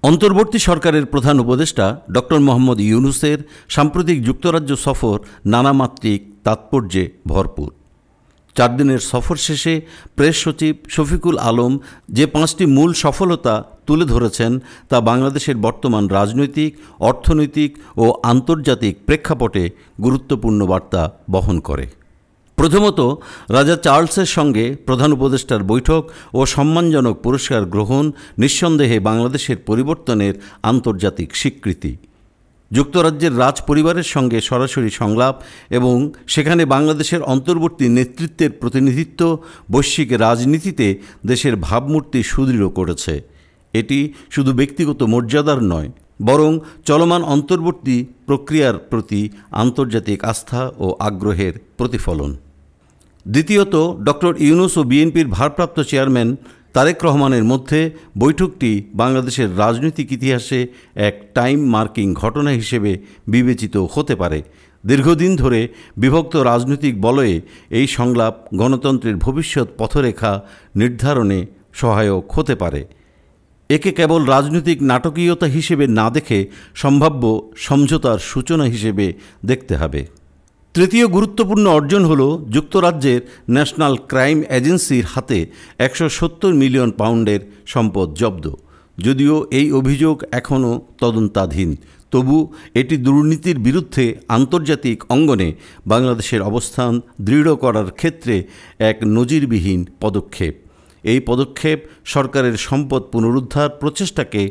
অন্তর্বর্তী সরকারের প্রধান উপদেষ্টা ডক্টর মোহাম্মদ ইউনূসের সাম্প্রতিক যুক্তরাজ্য সফর নানামাত্রিক তাৎপর্যে ভরপুর। 4 দিনের সফর শেষে প্রেস সচিব শফিকুল আলম যে 5টি মূল সফলতা তুলে ধরেছেন তা বাংলাদেশের বর্তমান রাজনৈতিক, অর্থনৈতিক ও আন্তর্জাতিক প্রেক্ষাপটে গুরুত্বপূর্ণ বার্তা বহন করে। প্রথমত, রাজা চার্লসের সঙ্গে প্রধান উপদেষ্টার বৈঠক ও সম্মানজনক পুরস্কার গ্রহণ নিঃসন্দেহে বাংলাদেশের পরিবর্তনের আন্তর্জাতিক স্বীকৃতি। যুক্তরাজ্যের রাজ পরিবারের সঙ্গে সরাসরি সংলাপ এবং সেখানে বাংলাদেশের অন্তর্বর্তী নেতৃত্বের প্রতিনিধিত্ব বৈশ্বিক রাজনীতিতে দেশের ভাবমূর্তি সুদৃঢ় করেছে। এটি শুধু ব্যক্তিগত মর্যাদার নয়, বরং চলমান অন্তর্বর্তী প্রক্রিয়ার প্রতি আন্তর্জাতিক আস্থা ও আগ্রহের প্রতিফলন। দ্বিতীয়ত, ডক্টর ইউনূস ও বিএনপির ভারপ্রাপ্ত চেয়ারম্যান তারেক রহমানের মধ্যে বৈঠকটি বাংলাদেশের রাজনৈতিক ইতিহাসে এক টাইম মার্কিং ঘটনা হিসেবে বিবেচিত হতে পারে। দীর্ঘদিন ধরে বিভক্ত রাজনৈতিক বলয়ে এই সংলাপ গণতন্ত্রের ভবিষ্যৎ পথরেখা নির্ধারণে সহায়ক হতে পারে। একে কেবল রাজনৈতিক নাটকীয়তা হিসেবে না দেখে সম্ভাব্য সমঝোতার সূচনা হিসেবে দেখতে হবে। তৃতীয় গুরুত্বপূর্ণ অর্জন হল যুক্তরাজ্যের ন্যাশনাল ক্রাইম এজেন্সির হাতে 170 মিলিয়ন পাউন্ডের সম্পদ জব্দ। যদিও এই অভিযোগ এখনও তদন্তাধীন, তবু এটি দুর্নীতির বিরুদ্ধে আন্তর্জাতিক অঙ্গনে বাংলাদেশের অবস্থান দৃঢ় করার ক্ষেত্রে এক নজিরবিহীন পদক্ষেপ। এই পদক্ষেপ সরকারের সম্পদ পুনরুদ্ধার প্রচেষ্টাকে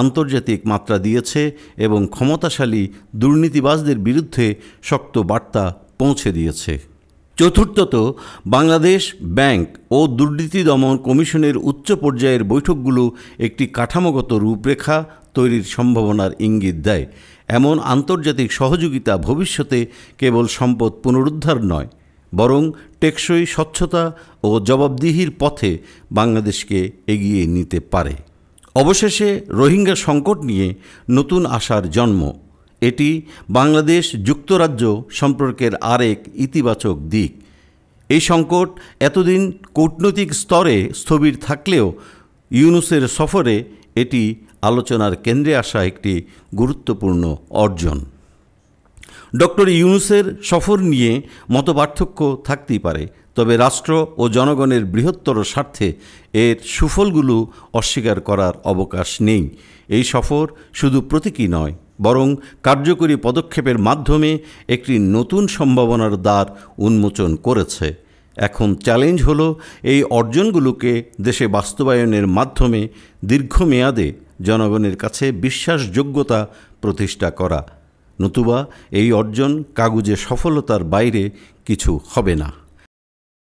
আন্তর্জাতিক মাত্রা দিয়েছে এবং ক্ষমতাশালী দুর্নীতিবাজদের বিরুদ্ধে শক্ত বার্তা পৌঁছে দিয়েছে। চতুর্থত, বাংলাদেশ ব্যাংক ও দুর্নীতি দমন কমিশনের উচ্চ পর্যায়ের বৈঠকগুলো একটি কাঠামোগত রূপরেখা তৈরির সম্ভাবনার ইঙ্গিত দেয়। এমন আন্তর্জাতিক সহযোগিতা ভবিষ্যতে কেবল সম্পদ পুনরুদ্ধার নয়, বরং টেকসই স্বচ্ছতা ও জবাবদিহির পথে বাংলাদেশকে এগিয়ে নিতে পারে। অবশেষে রোহিঙ্গা সংকট নিয়ে নতুন আশার জন্ম। এটি বাংলাদেশ যুক্তরাজ্য সম্পর্কের আরেক ইতিবাচক দিক। এই সংকট এতদিন কূটনৈতিক স্তরে স্থবির থাকলেও ইউনূসের সফরে এটি আলোচনার কেন্দ্রে আসা একটি গুরুত্বপূর্ণ অর্জন। ডক্টর ইউনূসের সফর নিয়ে মতপার্থক্য থাকতেই পারে, তবে রাষ্ট্র ও জনগণের বৃহত্তর স্বার্থে এর সুফলগুলো অস্বীকার করার অবকাশ নেই। এই সফর শুধু প্রতীকী নয়, বরং কার্যকরী পদক্ষেপের মাধ্যমে একটি নতুন সম্ভাবনার দ্বার উন্মোচন করেছে। এখন চ্যালেঞ্জ হলো এই অর্জনগুলোকে দেশে বাস্তবায়নের মাধ্যমে দীর্ঘমেয়াদে জনগণের কাছে বিশ্বাসযোগ্যতা প্রতিষ্ঠা করা। নতুবা এই অর্জন কাগুজে সফলতার বাইরে কিছু হবে না।